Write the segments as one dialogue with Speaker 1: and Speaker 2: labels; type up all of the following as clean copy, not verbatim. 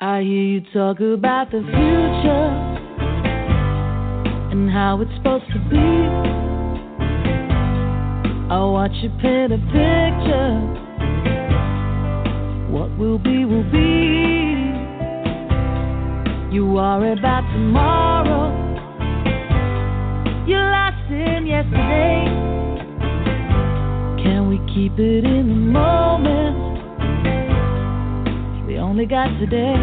Speaker 1: I hear you talk about the future and how it's supposed to be. I watch you paint a picture. What will be, will be. You worry about tomorrow. You're lost in yesterday. Can we keep it in the moment? We only got today.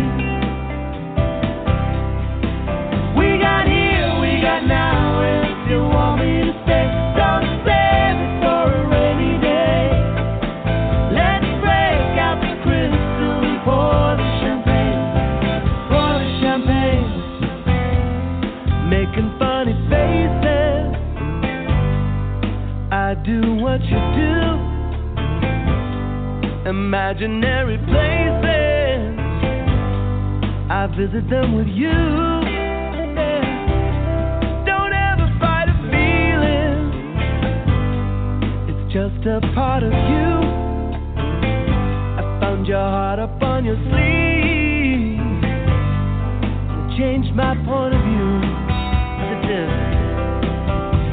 Speaker 1: We got here, we got now. If you want me to stay, don't save it for a rainy day. Let's break out the crystal and pour the champagne. Pour the champagne. Making funny faces. I do what you do. Imaginary places, I visit them with you. Yeah. Don't ever fight a feeling. It's just a part of you. I found your heart up on your sleeve. It changed my point of view. It did.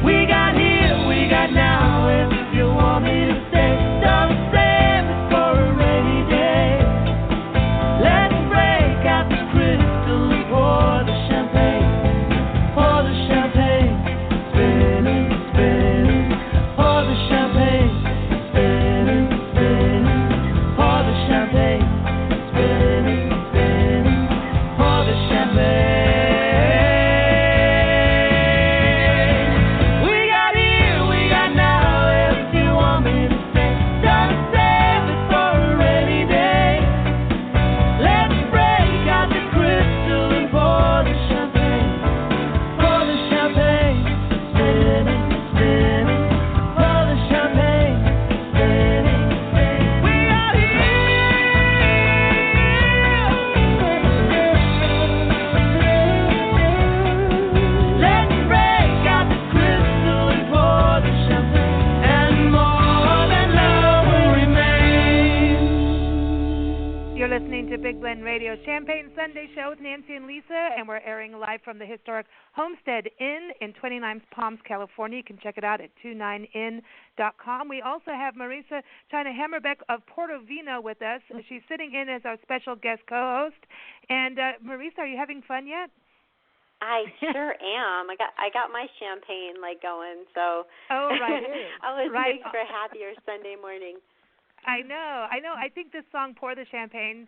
Speaker 1: We got here, we got now. If you want me to stay, don't save it for a rainy day. Let's break out the crystal and pour the champagne. Pour the champagne. Spinning, spinning. Pour the champagne. Spinning, spinning. Pour the champagne. Spinning, spinning. Pour the champagne.
Speaker 2: Big Blend Radio Champagne Sunday Show with Nancy and Lisa, and we're airing live from the historic Homestead Inn in 29 Palms, California. You can check it out at 29inn.com. We also have Marisa Hammerbeck of PortoVino with us. She's sitting in as our special guest co-host. And Marisa, are you having fun yet?
Speaker 3: I sure am. I got my champagne going, so
Speaker 2: oh right,
Speaker 3: I was makes for a happier Sunday morning.
Speaker 2: I know. I think this song, Pour the Champagne,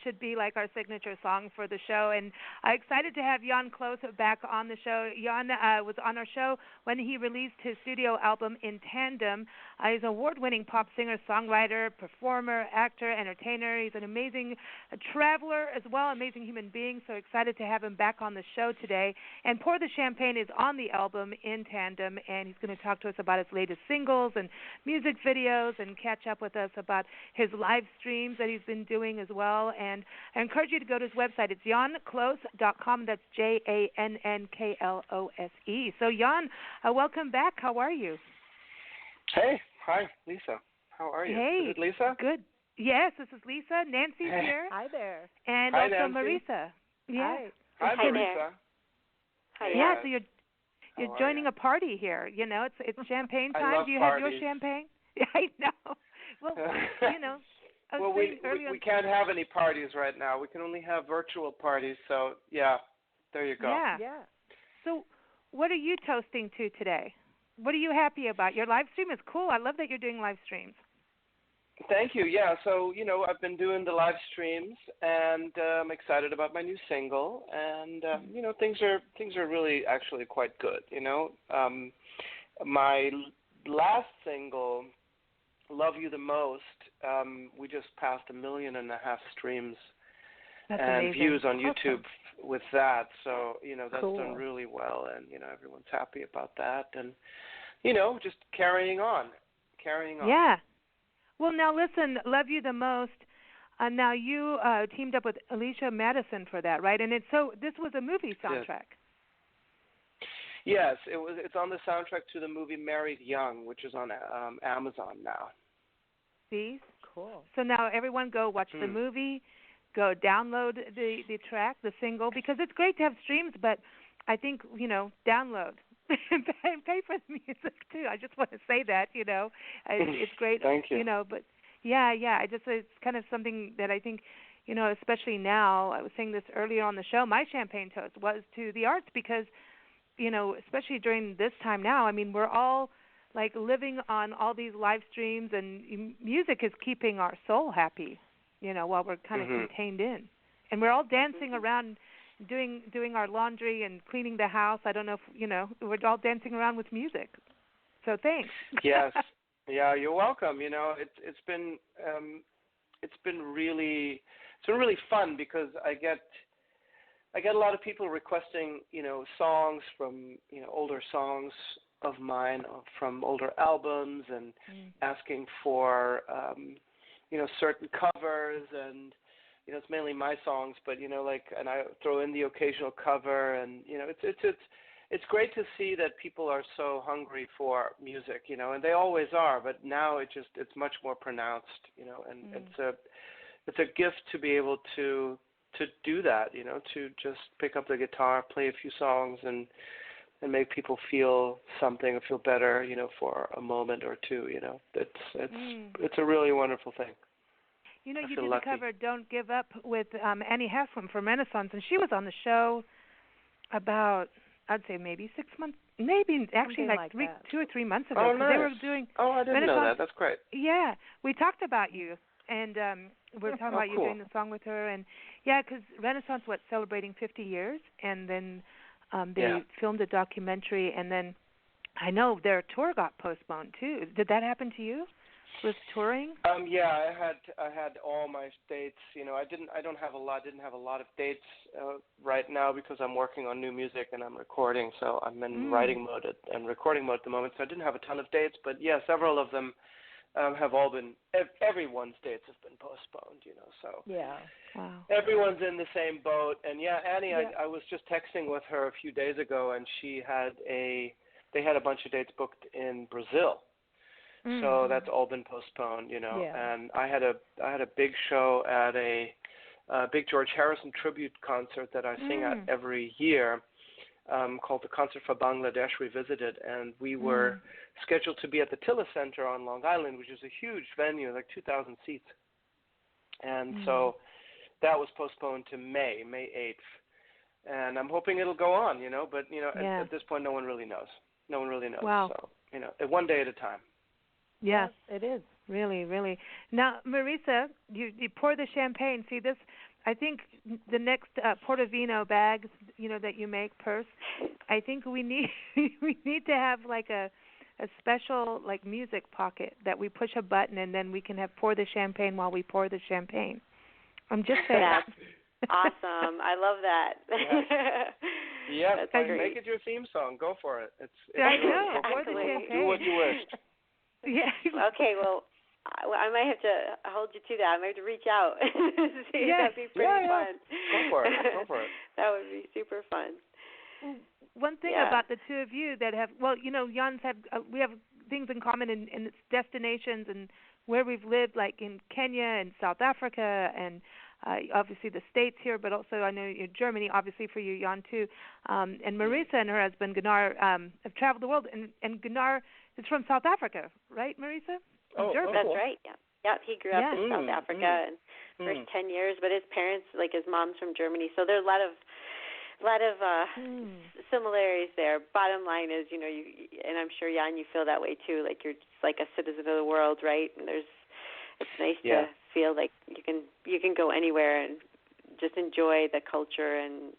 Speaker 2: should be like our signature song for the show. And I'm excited to have Jann Klose back on the show. Jann was on our show when he released his studio album, In Tandem. He's an award-winning pop singer, songwriter, performer, actor, entertainer. He's an amazing traveler as well, amazing human being. So excited to have him back on the show today. And Pour the Champagne is on the album, In Tandem, and he's going to talk to us about his latest singles and music videos and catch up with us about his live streams that he's been doing as well. And I encourage you to go to his website. It's JannKlose.com. That's JANNKLOSE. So, Jann, welcome back. How are you?
Speaker 4: Hey. Hi, Lisa. How are you?
Speaker 2: Hey.
Speaker 4: Is it Lisa?
Speaker 2: Good. Yes, this is Lisa. Nancy's here.
Speaker 5: Hi there.
Speaker 2: And
Speaker 4: Hi,
Speaker 2: also
Speaker 4: Nancy.
Speaker 2: Marisa. Yeah.
Speaker 4: Hi,
Speaker 3: Hi
Speaker 4: Marisa.
Speaker 3: there. Hi.
Speaker 2: Yeah, so you're joining a party here. You know, it's champagne time.
Speaker 4: I love
Speaker 2: Do you
Speaker 4: parties.
Speaker 2: have your champagne? I know. Well, you know.
Speaker 4: Well, we can't have any parties right now. We can only have virtual parties. So, yeah, there you go.
Speaker 2: Yeah. So what are you toasting to today? What are you happy about? Your live stream is cool. I love that you're doing live streams.
Speaker 4: Thank you. Yeah, so, I've been doing the live streams, and I'm excited about my new single. And, things are really actually quite good, My last single, Love You the Most, we just passed 1.5 million streams.
Speaker 2: That's
Speaker 4: and
Speaker 2: amazing.
Speaker 4: views on YouTube with that. So, that's
Speaker 5: cool.
Speaker 4: done really well, and, everyone's happy about that. And, just carrying on.
Speaker 2: Yeah. Well, now listen, Love You the Most. Now you teamed up with Alicia Madison for that, right? And this was a movie soundtrack.
Speaker 4: Yes, it's on the soundtrack to the movie Married Young, which is on Amazon now.
Speaker 2: See?
Speaker 5: Cool.
Speaker 2: So now everyone go watch the movie. go download the track, the single, because it's great to have streams, but I think, download and pay for the music too. I just want to say that, it's great.
Speaker 4: Thank you.
Speaker 2: But it's kind of something that I think, especially now, I was saying this earlier on the show, my champagne toast was to the arts because, especially during this time now, I mean, we're all like living on all these live streams, and music is keeping our soul happy, while we're kind of contained in. And we're all dancing around doing our laundry and cleaning the house. I don't know if, we're all dancing around with music. So thanks.
Speaker 4: Yes. Yeah, you're welcome. It's been really fun because I get a lot of people requesting, songs from, older songs of mine from older albums and asking for, certain covers, and, it's mainly my songs, but, and I throw in the occasional cover, and, it's great to see that people are so hungry for music, and they always are, but now it's much more pronounced, and it's a gift to be able to do that, to just pick up the guitar, play a few songs, and make people feel something or feel better, for a moment or two, It's a really wonderful thing.
Speaker 2: You did the cover "Don't Give Up" with Annie Haslam from Renaissance, and she was on the show about, I'd say maybe 6 months, maybe actually like 2 or 3 months ago.
Speaker 4: Oh, nice.
Speaker 2: They were doing
Speaker 4: I didn't know that. That's great.
Speaker 2: Yeah, we talked about you, and we were talking about you doing the song with her, and because Renaissance celebrating 50 years, and then they filmed a documentary, and then I know their tour got postponed too. Did that happen to you? With touring?
Speaker 4: I had all my dates. Didn't have a lot of dates right now because I'm working on new music and I'm recording. So I'm in writing mode and recording mode at the moment. So I didn't have a ton of dates, but several of them have all been. Everyone's dates have been postponed. So
Speaker 2: wow.
Speaker 4: Everyone's in the same boat. And Annie, I was just texting with her a few days ago, and they had a bunch of dates booked in Brazil. So that's all been postponed, And I had a big show at a big George Harrison tribute concert that I sing at every year, called the Concert for Bangladesh Revisited, and we were scheduled to be at the Tilla Center on Long Island, which is a huge venue, like 2,000 seats. And so that was postponed to May 8th. And I'm hoping it'll go on, but at this point no one really knows. No one really knows.
Speaker 2: Wow.
Speaker 4: So, one day at a time.
Speaker 2: Yes, it is. Really, really. Now, Marisa, you pour the champagne. See this? I think the next PortoVino bags, that you make, purse. I think we need to have like a special like music pocket that we push a button and then we can have pour the champagne while we pour the champagne. I'm just saying.
Speaker 3: That's awesome. I love that.
Speaker 4: Yes, make it your theme song. Go for it.
Speaker 2: I know. Pour the champagne.
Speaker 4: Do what you wish.
Speaker 2: Yeah.
Speaker 3: Okay, well, I might have to hold you to that. I might have to reach out. See, that'd be pretty fun.
Speaker 4: Go for it.
Speaker 3: That would be super fun.
Speaker 2: One thing about the two of you that have, Jann's had, we have things in common in its destinations and where we've lived, like in Kenya and South Africa and obviously the States here, but also I know in Germany, obviously for you, Jann, too. And Marisa and her husband, Gunnar, have traveled the world. And Gunnar is from South Africa, right, Marisa?
Speaker 3: That's right, yeah. Yep, he grew up in South Africa and first 10 years, but his parents, like his mom's from Germany, so there's a lot of similarities there. Bottom line is, you and I'm sure, Jann, you feel that way too, like you're just like a citizen of the world, right? And it's nice to feel like you can go anywhere and just enjoy the culture and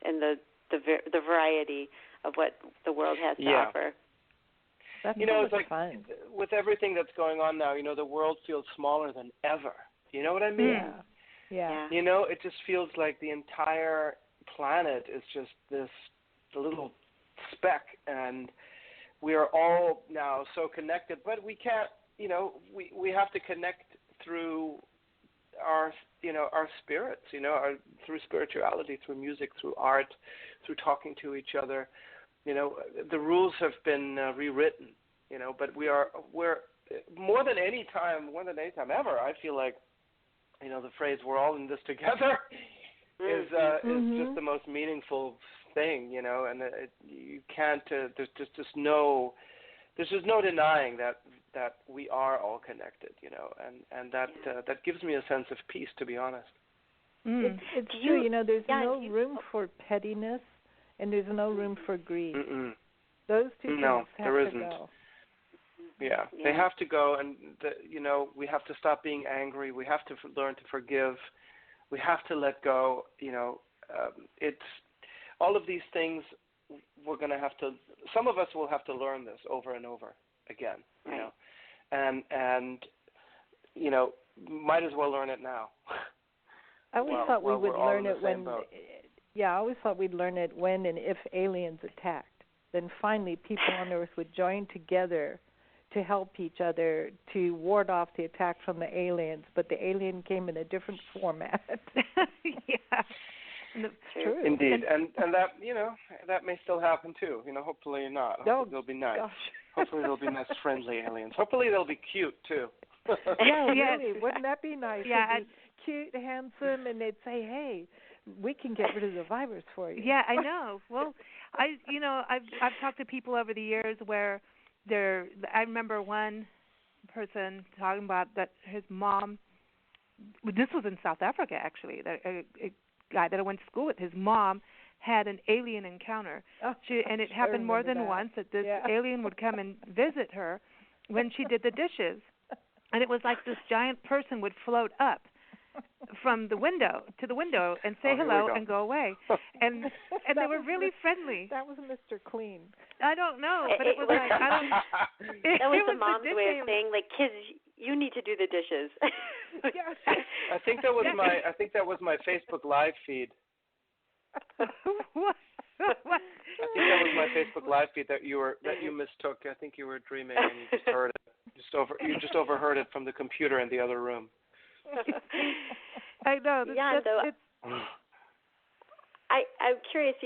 Speaker 3: the variety of what the world has to offer.
Speaker 5: That's
Speaker 4: it's like
Speaker 5: fun.
Speaker 4: With everything that's going on now, the world feels smaller than ever. You know what I mean?
Speaker 5: Yeah.
Speaker 4: It just feels like the entire planet is just this little speck, and we are all now so connected, but we can't, we have to connect through our spirits, through spirituality, through music, through art, through talking to each other. The rules have been rewritten, but we're more than any time ever, I feel like the phrase "we're all in this together" is just the most meaningful thing, and you can't. There's just no denying that we are all connected, and that gives me a sense of peace, to be honest.
Speaker 5: It's true, there's no room for pettiness, and there's no room for greed. Those two things have to go.
Speaker 4: Yeah, they have to go, and we have to stop being angry. We have to learn to forgive. We have to let go. It's all of these things. We're going to have to. Some of us will have to learn this over and over again. And might as well learn it now.
Speaker 5: I always thought we would learn it when. Yeah, I always thought we'd learn it when and if aliens attacked. Then finally, people on Earth would join together to help each other to ward off the attack from the aliens, but the alien came in a different format.
Speaker 2: Yeah,
Speaker 5: true.
Speaker 4: Indeed, and that that may still happen too. Hopefully not. Hopefully they'll be nice.
Speaker 5: Gosh.
Speaker 4: Hopefully they'll be nice, friendly aliens. Hopefully they'll be cute too.
Speaker 5: Yeah, really. Wouldn't that be nice?
Speaker 2: Yeah,
Speaker 5: they'd be cute, handsome, and they'd say, "Hey, we can get rid of the virus for you."
Speaker 2: Yeah, I know. Well, I've talked to people over the years where I remember one person talking about that his mom. This was in South Africa, actually. That a guy that I went to school with, his mom had an alien encounter, and it happened more than once. That this alien would come and visit her when she did the dishes, and it was like this giant person would float up from the window to the window and say hello and go away, and they were really friendly.
Speaker 5: That was Mr. Clean.
Speaker 2: I don't know, but it was like I don't.
Speaker 3: That was the mom's way of saying, like, kids, you need to do the dishes.
Speaker 4: I think that was my Facebook Live feed.
Speaker 2: What?
Speaker 4: I think that was my Facebook Live feed that you mistook. I think you were dreaming and you just heard it. You just overheard it from the computer in the other room.
Speaker 2: I know.
Speaker 3: I'm curious,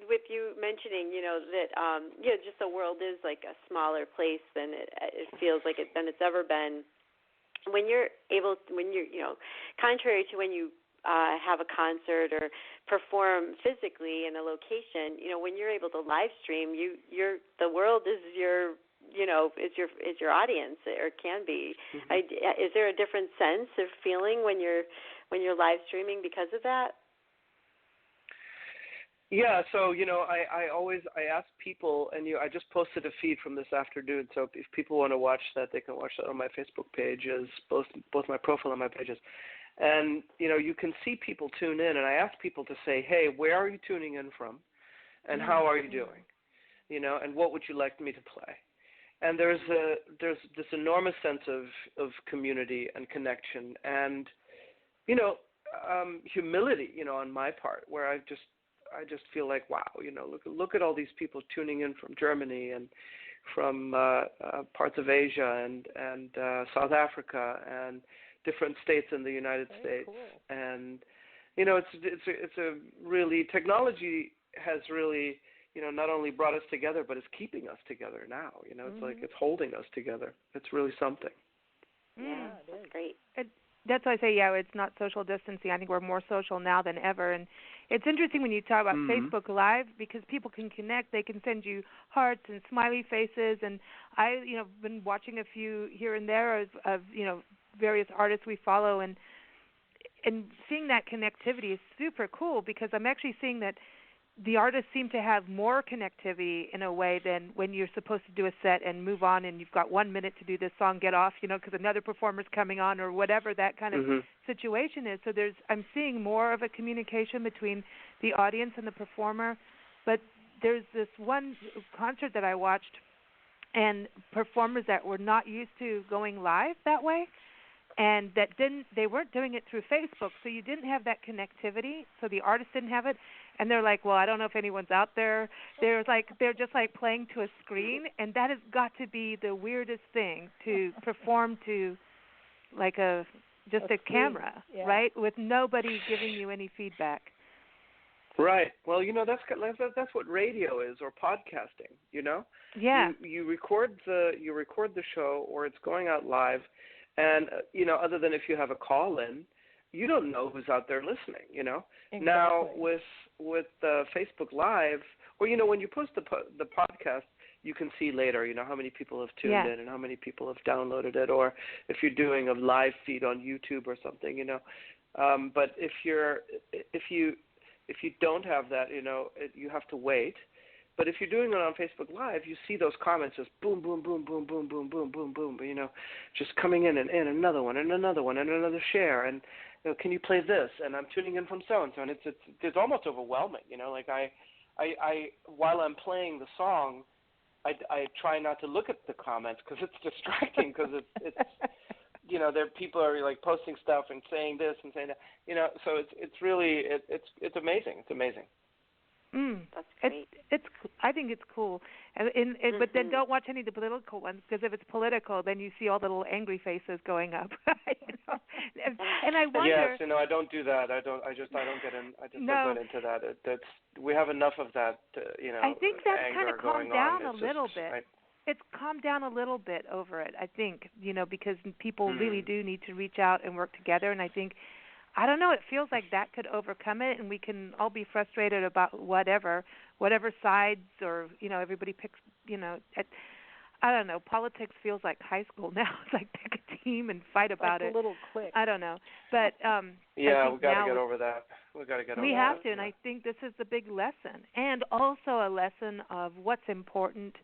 Speaker 3: with you mentioning, that, just the world is like a smaller place than it feels like than it's ever been. When you're contrary to when you have a concert or perform physically in a location, when you're able to live stream, the world is your is your audience, or can be. Is there a different sense of feeling when you're live streaming because of that?
Speaker 4: Yeah, so I ask people, and I just posted a feed from this afternoon. So if people want to watch that, they can watch that on my Facebook pages, both my profile and my pages. And you can see people tune in, and I ask people to say, hey, where are you tuning in from, and how are you doing, and what would you like me to play? And there's this enormous sense of community and connection and humility on my part, where I just feel like, wow, look at all these people tuning in from Germany and from parts of Asia and South Africa and different states in the United States.
Speaker 5: Cool.
Speaker 4: And it's a really, technology has really not only brought us together, but it's keeping us together now. It's like it's holding us together. It's really something.
Speaker 3: Yeah, that's great.
Speaker 2: That's why I say, it's not social distancing. I think we're more social now than ever. And it's interesting when you talk about Facebook Live, because people can connect. They can send you hearts and smiley faces. And I, been watching a few here and there of various artists we follow. And seeing that connectivity is super cool, because I'm actually seeing that the artists seem to have more connectivity in a way than when you're supposed to do a set and move on and you've got 1 minute to do this song, get off, because another performer's coming on or whatever that kind of situation is. So I'm seeing more of a communication between the audience and the performer. But there's this one concert that I watched, and performers that were not used to going live that way, and they weren't doing it through Facebook, so you didn't have that connectivity, so the artist didn't have it. And they're like, well, I don't know if anyone's out there. They're just like playing to a screen, and that has got to be the weirdest thing, to perform to like a camera, right, with nobody giving you any feedback.
Speaker 4: Right. Well, that's what radio is, or podcasting.
Speaker 2: Yeah.
Speaker 4: You record the show, or it's going out live, and other than if you have a call in, you don't know who's out there listening, you know.
Speaker 5: Exactly.
Speaker 4: Now with Facebook Live, or you know, when you post the podcast, you can see later, you know, how many people have tuned in and how many people have downloaded it, or if you're doing a live feed on YouTube or something, you know. But if you don't have that, you know, you have to wait. But if you're doing it on Facebook Live, you see those comments just boom, boom, boom, boom, boom, boom, boom, boom, boom, you know, just coming in and another one and another one and another share, and you know, can you play this? And I'm tuning in from so and so, and it's almost overwhelming, you know. Like I while I'm playing the song, I try not to look at the comments because it's distracting, because it's you know, there people are like posting stuff and saying this and saying that, you know. So it's really it's amazing. It's amazing.
Speaker 3: That's great.
Speaker 2: I think it's cool, but then don't watch any of the political ones, because if it's political, then you see all the little angry faces going up. You know? And I wonder.
Speaker 4: Yes, you know, I don't do that. I don't get in. Don't get into that. We have enough of that. You know,
Speaker 2: I think that's
Speaker 4: kind
Speaker 2: of calmed down a little bit.
Speaker 4: Right.
Speaker 2: It's calmed down a little bit over it, I think. You know, because people really do need to reach out and work together, and I think. I don't know, it feels like that could overcome it, and we can all be frustrated about whatever sides, or, you know, everybody picks, you know, I don't know, politics feels like high school now. It's like pick a team and fight about
Speaker 5: it. A little clique.
Speaker 2: I don't know. But
Speaker 4: yeah, we got to get over that. We got to get over that.
Speaker 2: We have to, and I think this is the big lesson, and also a lesson of what's important,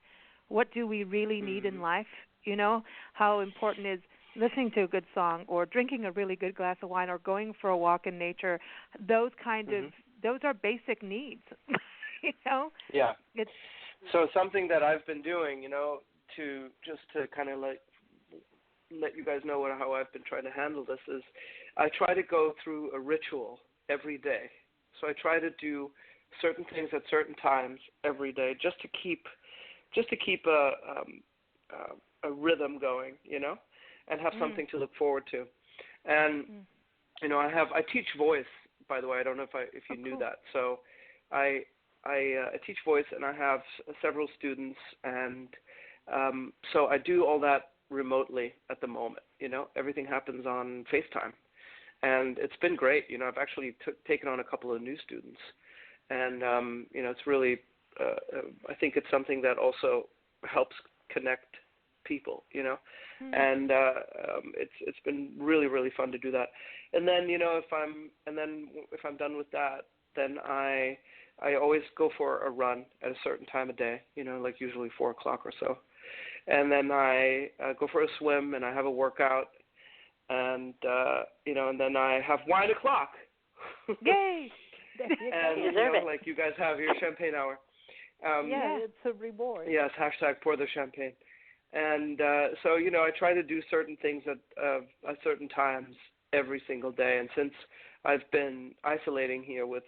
Speaker 2: what do we really need in life, you know, how important is listening to a good song, or drinking a really good glass of wine, or going for a walk in nature. Those kind of, those are basic needs, you know?
Speaker 4: Yeah. So something that I've been doing, you know, to kind of like let you guys know how I've been trying to handle this, is I try to go through a ritual every day. So I try to do certain things at certain times every day, just to keep a rhythm going, you know, and have something to look forward to. And you know, I teach voice, by the way. I don't know if you knew that. So I teach voice, and I have several students, and so I do all that remotely at the moment. You know, everything happens on FaceTime, and it's been great. You know, I've actually taken on a couple of new students, and you know, it's really I think it's something that also helps connect people, you know, and it's been really, really fun to do that. And then, you know, if I'm done with that, then I always go for a run at a certain time of day, you know, like usually 4 o'clock or so, and then I go for a swim, and I have a workout, and you know, and then I have wine o'clock.
Speaker 2: Yay!
Speaker 4: And you know, like you guys have your champagne hour.
Speaker 5: Yeah, it's a reward.
Speaker 4: Yes, #pour the champagne. And so, you know, I try to do certain things at certain times every single day. And since I've been isolating here with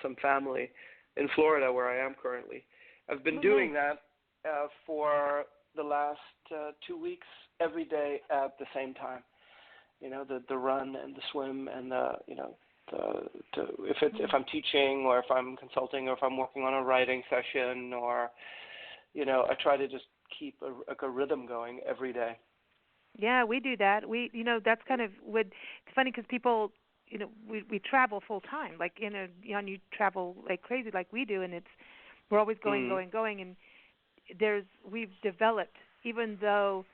Speaker 4: some family in Florida, where I am currently, I've been doing that for the last 2 weeks, every day at the same time. You know, the run and the swim, and you know, if I'm teaching, or if I'm consulting, or if I'm working on a writing session, or, you know, I try to just keep a rhythm going every day.
Speaker 2: Yeah, we do that. You know, that's kind of it's funny, because people, you know, we travel full time, like, you know, you travel like crazy, like we do, and we're always going, and we've developed, even though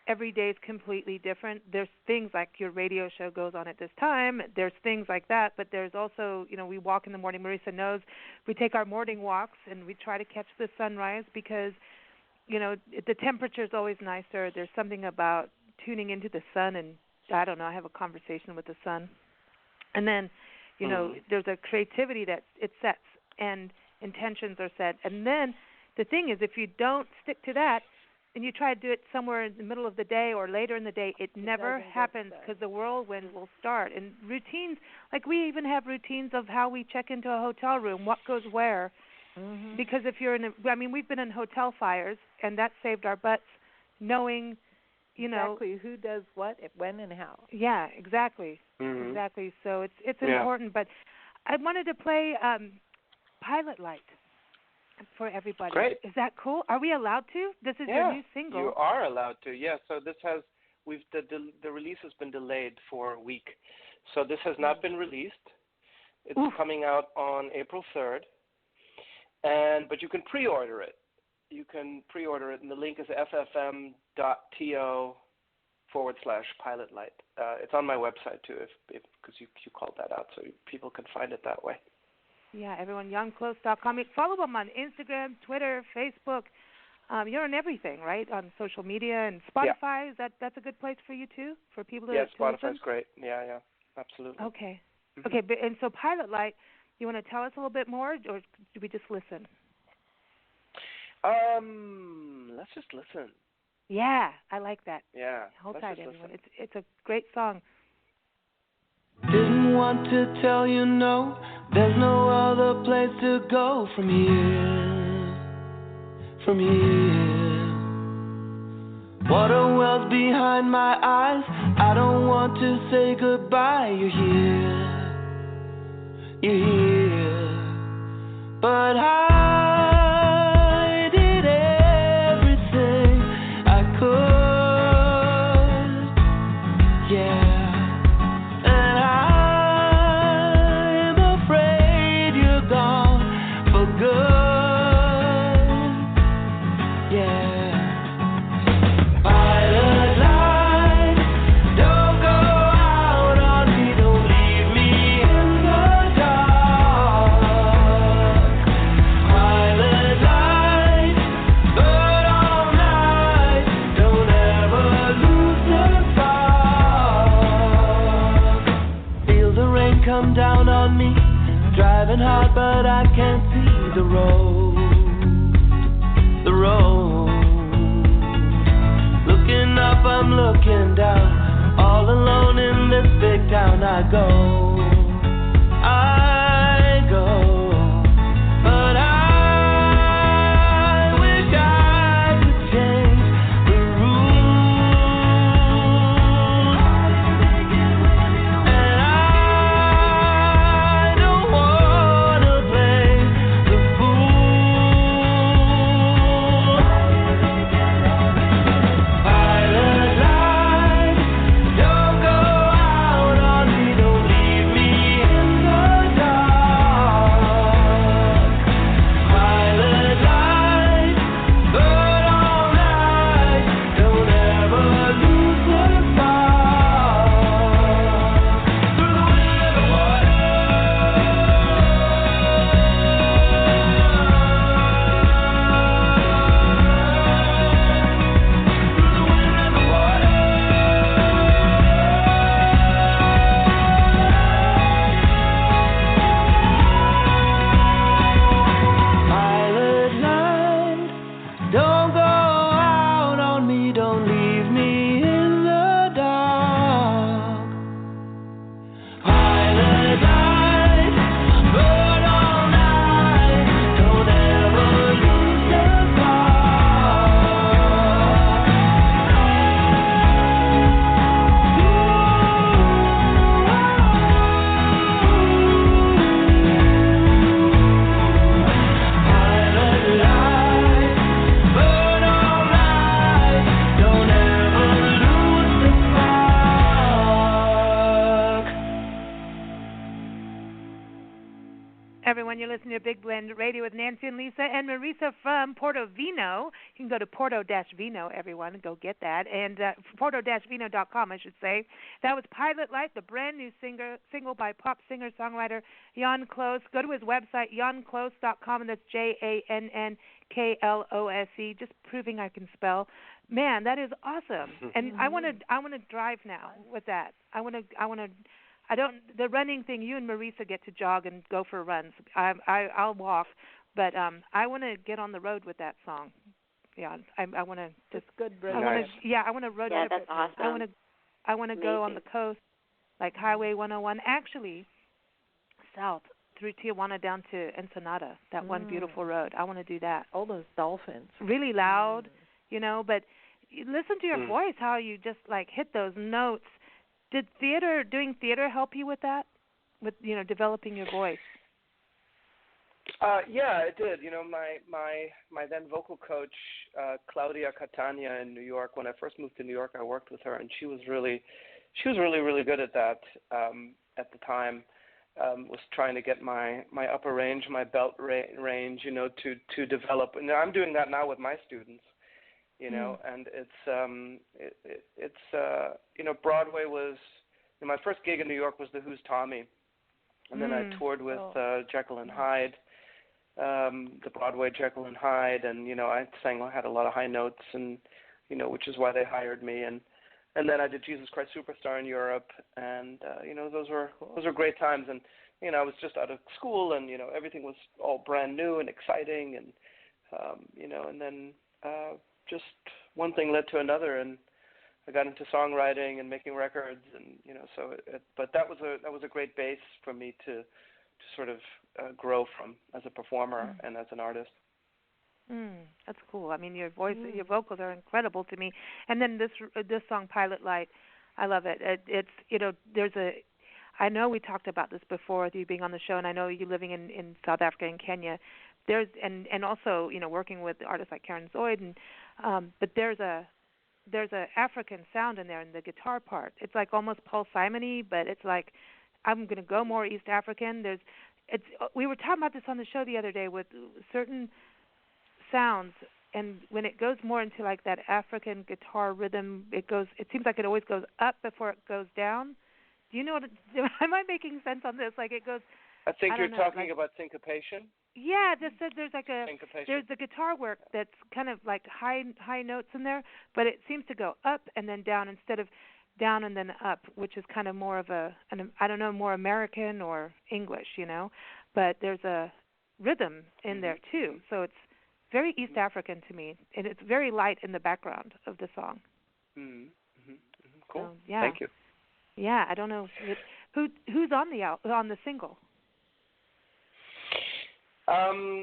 Speaker 2: every day is completely different. There's things like your radio show goes on at this time. There's things like that, but there's also, you know, we walk in the morning. Marisa knows we take our morning walks, and we try to catch the sunrise, because, you know, the temperature is always nicer. There's something about tuning into the sun, and I don't know, I have a conversation with the sun. And then, you know, there's a creativity that it sets, and intentions are set. And then the thing is, if you don't stick to that, and you try to do it somewhere in the middle of the day or later in the day, it never happens, because the whirlwind will start. And routines, like we even have routines of how we check into a hotel room, what goes where. Because if you're we've been in hotel fires, and that saved our butts, knowing, you know,
Speaker 5: exactly who does what, when, and how.
Speaker 2: Yeah, exactly, exactly. So it's important. But I wanted to play Pilot Light for everybody.
Speaker 4: Great.
Speaker 2: Is that cool? Are we allowed to? This is your new single.
Speaker 4: You are allowed to. Yeah. So this has the release has been delayed for a week, so this has not been released. It's coming out on April 3rd, but you can pre-order it. You can pre-order it, and the link is ffm.to/pilotlight. It's on my website too, because you called that out, so people can find it that way.
Speaker 2: Yeah, everyone, JannKlose.com. Follow them on Instagram, Twitter, Facebook. You're on everything, right? On social media and Spotify.
Speaker 4: Yeah.
Speaker 2: That's a good place for you too, for people to
Speaker 4: Spotify's
Speaker 2: listen?
Speaker 4: great. Yeah, absolutely.
Speaker 2: Okay. Okay, and so Pilot Light, you want to tell us a little bit more, or do we just listen?
Speaker 4: Let's just listen.
Speaker 2: Yeah, I like that.
Speaker 4: Yeah.
Speaker 2: Hold tight, everyone. It's a great song.
Speaker 1: Didn't want to tell you no, there's no other place to go from here. From here. Water wells behind my eyes, I don't want to say goodbye. You're here, but I did everything I could, yeah, and I'm afraid you're gone for good, yeah. Come down on me, driving hard but I can't see the road, looking up, I'm looking down, all alone in this big town I go, but I wish I could change the rules, and I don't wanna play the fool. Pilot light, don't go out on me, don't leave me in the dark. Pilot light, burn all night, don't ever lose the spark. Through the wind and the water. Pilot light, don't go out on me, don't leave me in the dark. Pilot light, burn all night, don't ever lose the
Speaker 2: Everyone, you're listening to Big Blend Radio with Nancy and Lisa and Marisa from PortoVino. You can go to Porto-Vino, everyone, and go get that. And Porto-Vino.com, I should say. That was Pilot Light, the brand new single by pop singer-songwriter Jann Klose. Go to his website, JannKlose.com, and that's JannKlose, just proving I can spell. Man, that is awesome. And I want to drive now with that. The running thing, you and Marisa get to jog and go for runs. I'll walk, but I want to get on the road with that song. Yeah, I want to just
Speaker 5: good.
Speaker 2: I want to road trip.
Speaker 3: Yeah, that's awesome.
Speaker 2: I want to go on the coast, like Highway 101. Actually, south through Tijuana down to Ensenada. That one beautiful road. I want to do that.
Speaker 5: All those dolphins.
Speaker 2: Really loud, but listen to your voice. How you just like hit those notes. Did doing theater help you with that? With developing your voice?
Speaker 4: Yeah, it did. You know, my then vocal coach, Claudia Catania in New York. When I first moved to New York, I worked with her, and she was really good at that at the time. Was trying to get my upper range, my belt range, you know, to develop. And I'm doing that now with my students, you know. And it's you know, Broadway was, you know, my first gig in New York was the Who's Tommy, and then I toured with Jekyll and Hyde, the Broadway Jekyll and Hyde, and you know, I had a lot of high notes, and you know, which is why they hired me, and then I did Jesus Christ Superstar in Europe, and you know, those were great times, and you know, I was just out of school, and you know, everything was all brand new and exciting, and you know, and then just one thing led to another, and I got into songwriting and making records, and you know, so but that was a great base for me to sort of grow from as a performer and as an artist.
Speaker 2: That's cool. I mean, your voice, your vocals are incredible to me. And then this song, Pilot Light, I love it. It's, you know, I know we talked about this before with you being on the show, and I know you living in South Africa and Kenya. And also, you know, working with artists like Karen Zoid, and but there's a African sound in there in the guitar part. It's like almost Paul Simon-y, but it's like I'm going to go more East African. We were talking about this on the show the other day with certain sounds, and when it goes more into like that African guitar rhythm, it seems like it always goes up before it goes down. Do you know am I making sense on this? Like it goes.
Speaker 4: I think you're talking about syncopation.
Speaker 2: Yeah, there's like there's the guitar work that's kind of like high notes in there, but it seems to go up and then down instead of down and then up, which is kind of more of more American or English, you know. But there's a rhythm in there too, so it's very East African to me, and it's very light in the background of the song.
Speaker 4: Cool.
Speaker 2: So, yeah.
Speaker 4: Thank you.
Speaker 2: Yeah, I don't know who's on the single.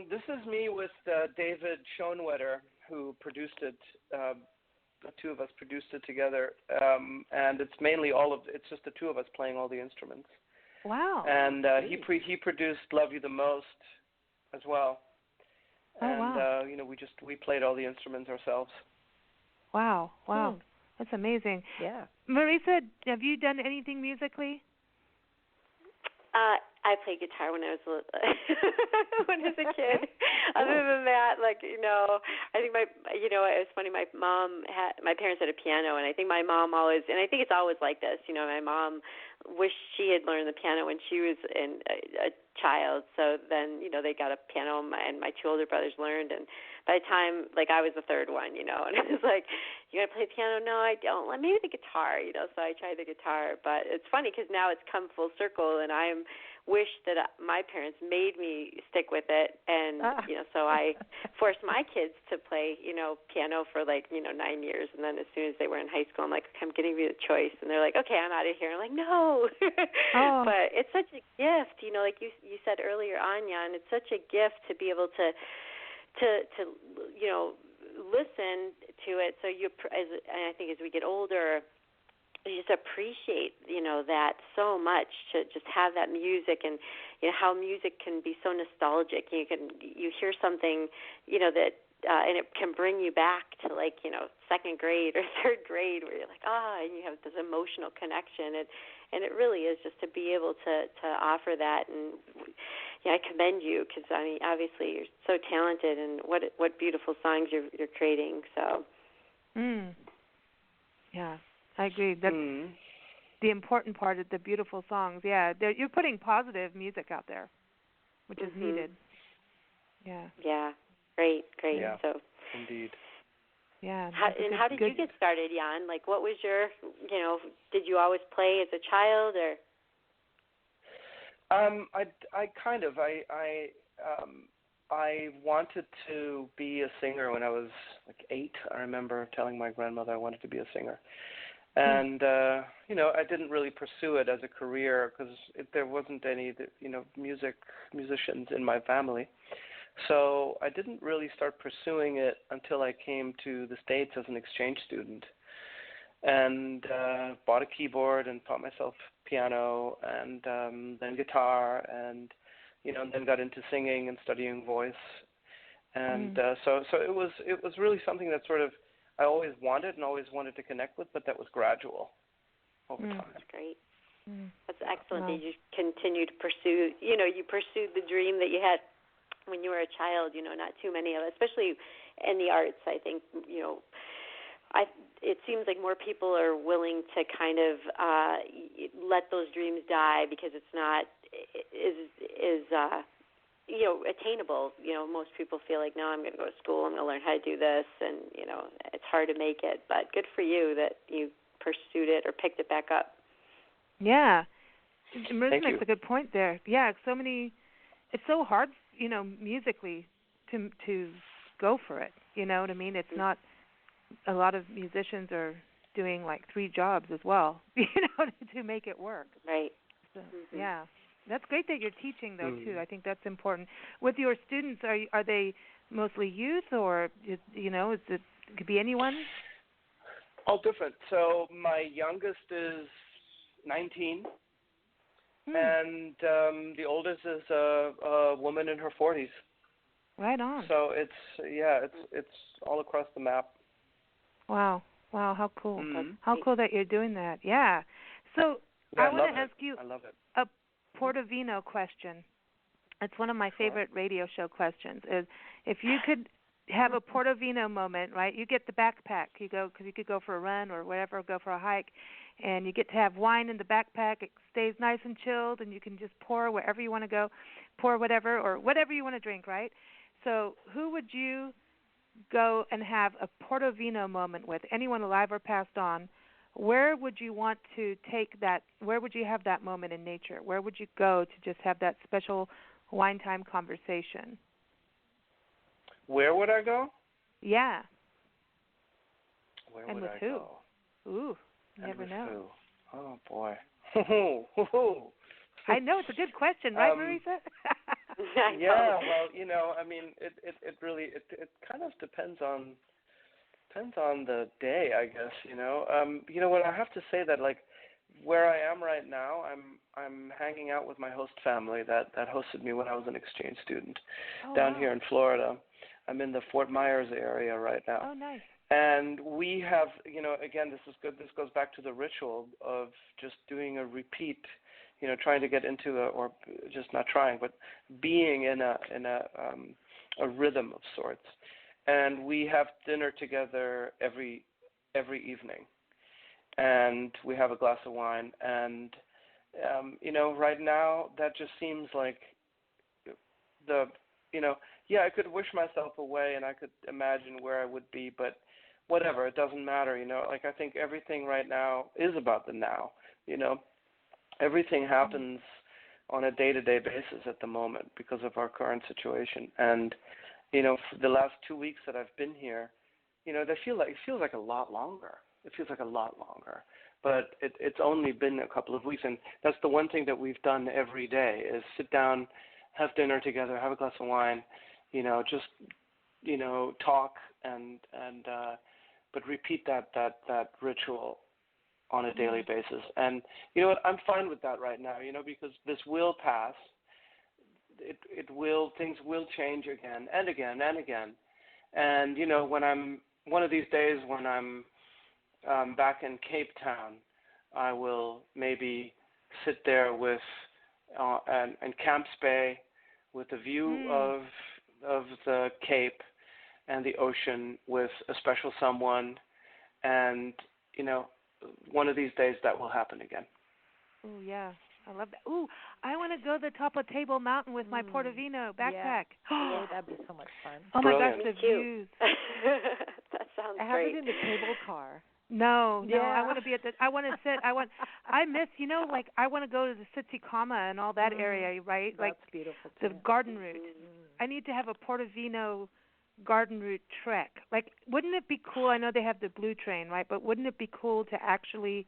Speaker 4: This is me with David Schoenwetter, who produced it. The two of us produced it together, and it's mainly it's just the two of us playing all the instruments.
Speaker 2: Wow.
Speaker 4: And he produced "Love You the Most" as well.
Speaker 2: Oh,
Speaker 4: and
Speaker 2: wow.
Speaker 4: you know, we played all the instruments ourselves.
Speaker 2: Wow. That's amazing.
Speaker 5: Yeah.
Speaker 2: Marisa, have you done anything musically?
Speaker 3: I played guitar when I was when I was a kid. Other than that, like, you know, I think it was funny. My parents had a piano, and I think my mom always, and I think it's always like this. You know, my mom wished she had learned the piano when she was a child. So then, you know, they got a piano, and my two older brothers learned. And by the time, like, I was the third one, you know, and it was like, you gonna play piano? No, I don't. Well, maybe the guitar, you know. So I tried the guitar, but it's funny because now it's come full circle, and I wish that my parents made me stick with it, and you know, so I forced my kids to play, you know, piano for like, you know, 9 years, and then as soon as they were in high school, I'm like, okay, I'm giving you a choice, and they're like, okay, I'm out of here. I'm like, no. But it's such a gift, you know, like you said earlier on, Jann, it's such a gift to be able to you know, listen to it. So and I think as we get older, you just appreciate, you know, that so much, to just have that music, and you know how music can be so nostalgic. You hear something, you know, that and it can bring you back to, like, you know, second grade or third grade, where you're like, and you have this emotional connection, and it really is just to be able to offer that. And yeah, I commend you, because I mean, obviously you're so talented, and what beautiful songs you're creating. So.
Speaker 2: Yeah. I agree. That's the important part of the beautiful songs. Yeah, you're putting positive music out there, which is needed. Yeah.
Speaker 3: Yeah. Great.
Speaker 4: Yeah.
Speaker 3: So.
Speaker 4: Indeed.
Speaker 2: Yeah.
Speaker 3: How did you get started, Jann? Like, what was your, you know, did you always play as a child, or?
Speaker 4: I wanted to be a singer when I was like 8. I remember telling my grandmother I wanted to be a singer. And, you know, I didn't really pursue it as a career because there wasn't any, you know, musicians in my family. So I didn't really start pursuing it until I came to the States as an exchange student, and bought a keyboard and taught myself piano, and then guitar, and, and then got into singing and studying voice. And so it was really something that sort of I always wanted to connect with, but that was gradual over time.
Speaker 3: That's great. That's excellent that you continue to pursue, you pursued the dream that you had when you were a child, not too many of us, especially in the arts. I think, it seems like more people are willing to kind of let those dreams die because it's not attainable. Most people feel like, no, I'm going to go to school, I'm going to learn how to do this, and, it's hard to make it. But good for you that you pursued it or picked it back up.
Speaker 2: Yeah. Marisa makes a good point there. Yeah, it's so hard, musically to go for it. You know what I mean? It's not, a lot of musicians are doing like 3 jobs as well, to make it work.
Speaker 3: Right.
Speaker 2: So, yeah. That's great that you're teaching, though, too. I think that's important. With your students, are they mostly youth, or, it could be anyone?
Speaker 4: All different. So my youngest is 19, and the oldest is a woman in her 40s.
Speaker 2: Right on.
Speaker 4: So it's all across the map.
Speaker 2: Wow, how cool. How cool that you're doing that. Yeah. So I want to ask you a PortoVino question. It's one of my favorite radio show questions. Is if you could have a PortoVino moment, right? You get the backpack. You go, because you could go for a run or whatever, go for a hike, and you get to have wine in the backpack. It stays nice and chilled, and you can just pour wherever you want to go, pour whatever or whatever you want to drink, right? So who would you go and have a PortoVino moment with? Anyone alive or passed on? Where would you want to take that? Where would you have that moment in nature? Where would you go to just have that special wine time conversation?
Speaker 4: Where would I go?
Speaker 2: Yeah.
Speaker 4: Where
Speaker 2: and
Speaker 4: would
Speaker 2: with
Speaker 4: I
Speaker 2: who?
Speaker 4: go?
Speaker 2: Ooh, you
Speaker 4: and
Speaker 2: never
Speaker 4: with
Speaker 2: know.
Speaker 4: Who? Oh boy.
Speaker 2: I know, it's a good question, right, Marisa?
Speaker 4: Yeah. Well, I mean, it really kind of depends on the day, I guess. What I have to say that like where I am right now, I'm hanging out with my host family that hosted me when I was an exchange student down here in Florida. I'm in the Fort Myers area right now.
Speaker 2: Oh, nice.
Speaker 4: And we have, again, this is good. This goes back to the ritual of just doing a repeat, trying to get into or just not trying, but being in a rhythm of sorts. And we have dinner together every evening, and we have a glass of wine. And right now that just seems like I could wish myself away, and I could imagine where I would be, but whatever, it doesn't matter. Like I think everything right now is about the now. Everything happens on a day-to-day basis at the moment because of our current situation. And for the last 2 weeks that I've been here, it feels like a lot longer. It feels like a lot longer. But it's only been a couple of weeks, and that's the one thing that we've done every day is sit down, have dinner together, have a glass of wine, just talk and but repeat that ritual on a daily basis. And you know what, I'm fine with that right now, because this will pass. Things will change again and again and again. And when I'm one of these days when I'm back in Cape Town, I will maybe sit there with and Camps Bay with a view of the Cape and the ocean with a special someone, and one of these days that will happen again.
Speaker 2: Oh yeah, I love that. Ooh, I want to go to the top of Table Mountain with my PortoVino backpack.
Speaker 5: Yeah. Oh, that'd be so much fun.
Speaker 2: Oh
Speaker 4: Brilliant.
Speaker 2: my gosh, the views.
Speaker 3: That sounds
Speaker 5: I
Speaker 3: great.
Speaker 5: have it in the cable car.
Speaker 2: No,
Speaker 5: Yeah.
Speaker 2: I want to be at the. I want to sit. I miss. Like I want to go to the Sitzikama and all that area, right?
Speaker 5: That's
Speaker 2: like
Speaker 5: beautiful too.
Speaker 2: the garden route. I need to have a PortoVino garden route trek. Like, wouldn't it be cool? I know they have the blue train, right? But wouldn't it be cool to actually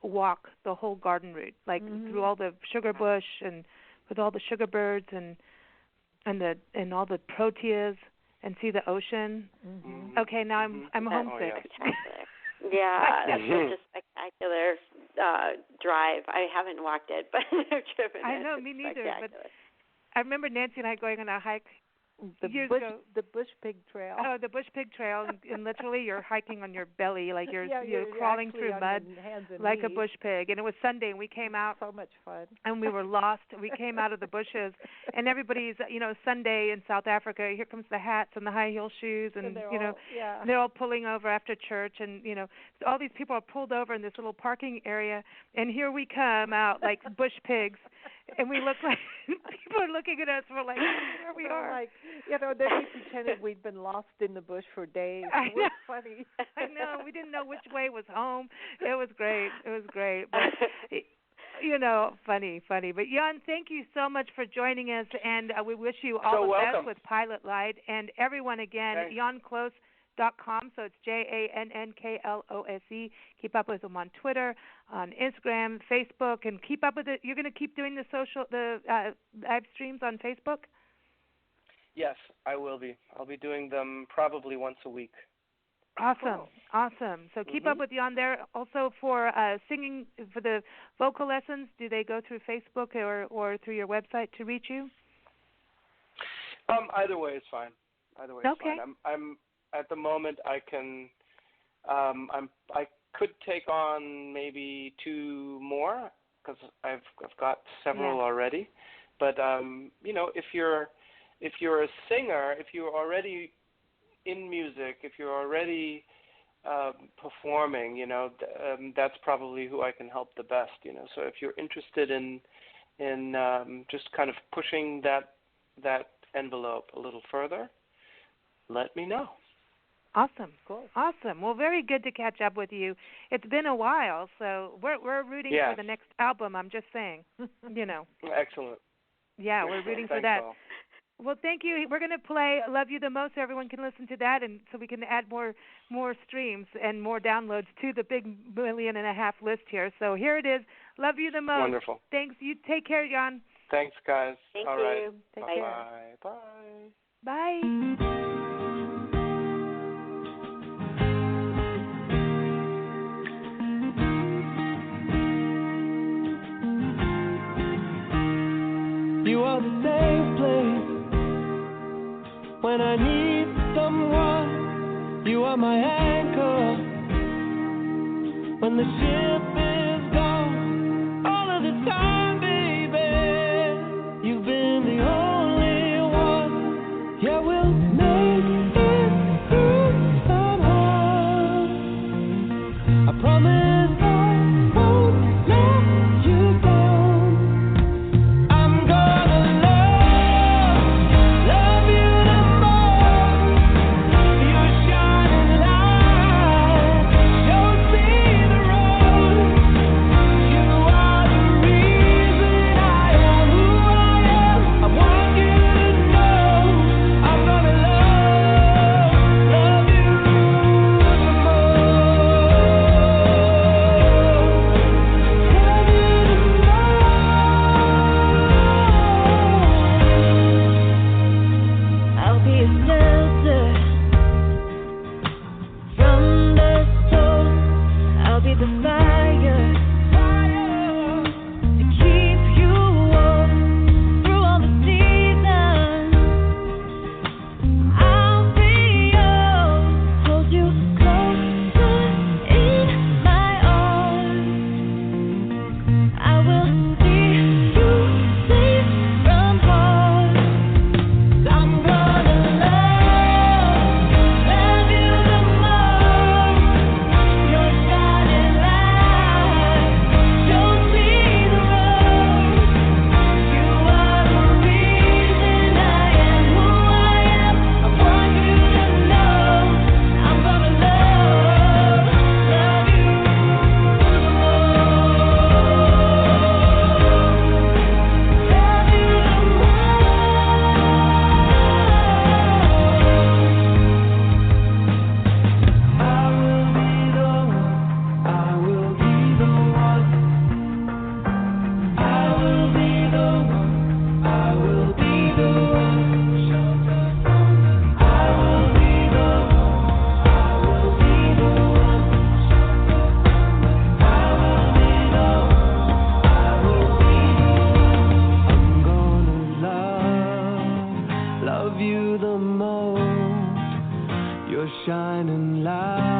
Speaker 2: walk the whole garden route, like through all the sugar bush and with all the sugar birds and all the proteas and see the ocean? Okay, now I'm homesick.
Speaker 3: Oh, yeah, that's such a spectacular drive. I haven't walked it, but I've driven it.
Speaker 2: I know, me neither. But I remember Nancy and I going on a hike years ago.
Speaker 5: The Bush Pig Trail.
Speaker 2: Oh, the Bush Pig Trail, and literally you're hiking on your belly, like you're crawling through
Speaker 5: on
Speaker 2: mud
Speaker 5: hands and
Speaker 2: like
Speaker 5: knees.
Speaker 2: a bush pig. And it was Sunday, and we came out.
Speaker 5: So much fun.
Speaker 2: And we were lost. We came out of the bushes, and everybody's, Sunday in South Africa. Here comes the hats and the high heel shoes, and they're all pulling over after church, and all these people are pulled over in this little parking area, and here we come out like bush pigs, and we look like people are looking at us. We're like, here we are.
Speaker 5: Like, then we pretended we'd been lost in the bush for days. It was funny.
Speaker 2: I know. We didn't know which way was home. It was great. But, funny. But Jann, thank you so much for joining us, and we wish you all the best with Pilot Light. And everyone, again, JannKlose.com, so it's JannKlose. Keep up with them on Twitter, on Instagram, Facebook, and keep up with it. You're going to keep doing the live streams on Facebook?
Speaker 4: Yes, I will be. I'll be doing them probably once a week.
Speaker 2: Awesome. So keep up with Jann there. Also for singing, for the vocal lessons, do they go through Facebook or through your website to reach you?
Speaker 4: Either way is fine. Fine. I'm at the moment I can. I could take on maybe 2 more because I've got several already. But if you're a singer, if you're already in music, if you're already performing, that's probably who I can help the best. So if you're interested in just kind of pushing that envelope a little further, let me know.
Speaker 2: Awesome. Cool. Awesome. Well, very good to catch up with you. It's been a while, so we're rooting for the next album. I'm just saying,
Speaker 4: Excellent.
Speaker 2: Yeah, we're rooting for that.
Speaker 4: All.
Speaker 2: Well, thank you. We're going to play Love You the Most so everyone can listen to that, and so we can add more streams and more downloads to the big 1.5 million list here. So here it is, Love You the Most.
Speaker 4: Wonderful.
Speaker 2: Thanks. You take care, Jann.
Speaker 4: Thanks, guys.
Speaker 3: Thank
Speaker 4: All
Speaker 3: you.
Speaker 4: right.
Speaker 2: Take
Speaker 4: care. Bye.
Speaker 2: Bye.
Speaker 1: You are the safe place when I need someone. You are my anchor when the ship is gone. All of the time, baby, you've been the only one. Yeah, we'll make it through somehow. I promise. shining light.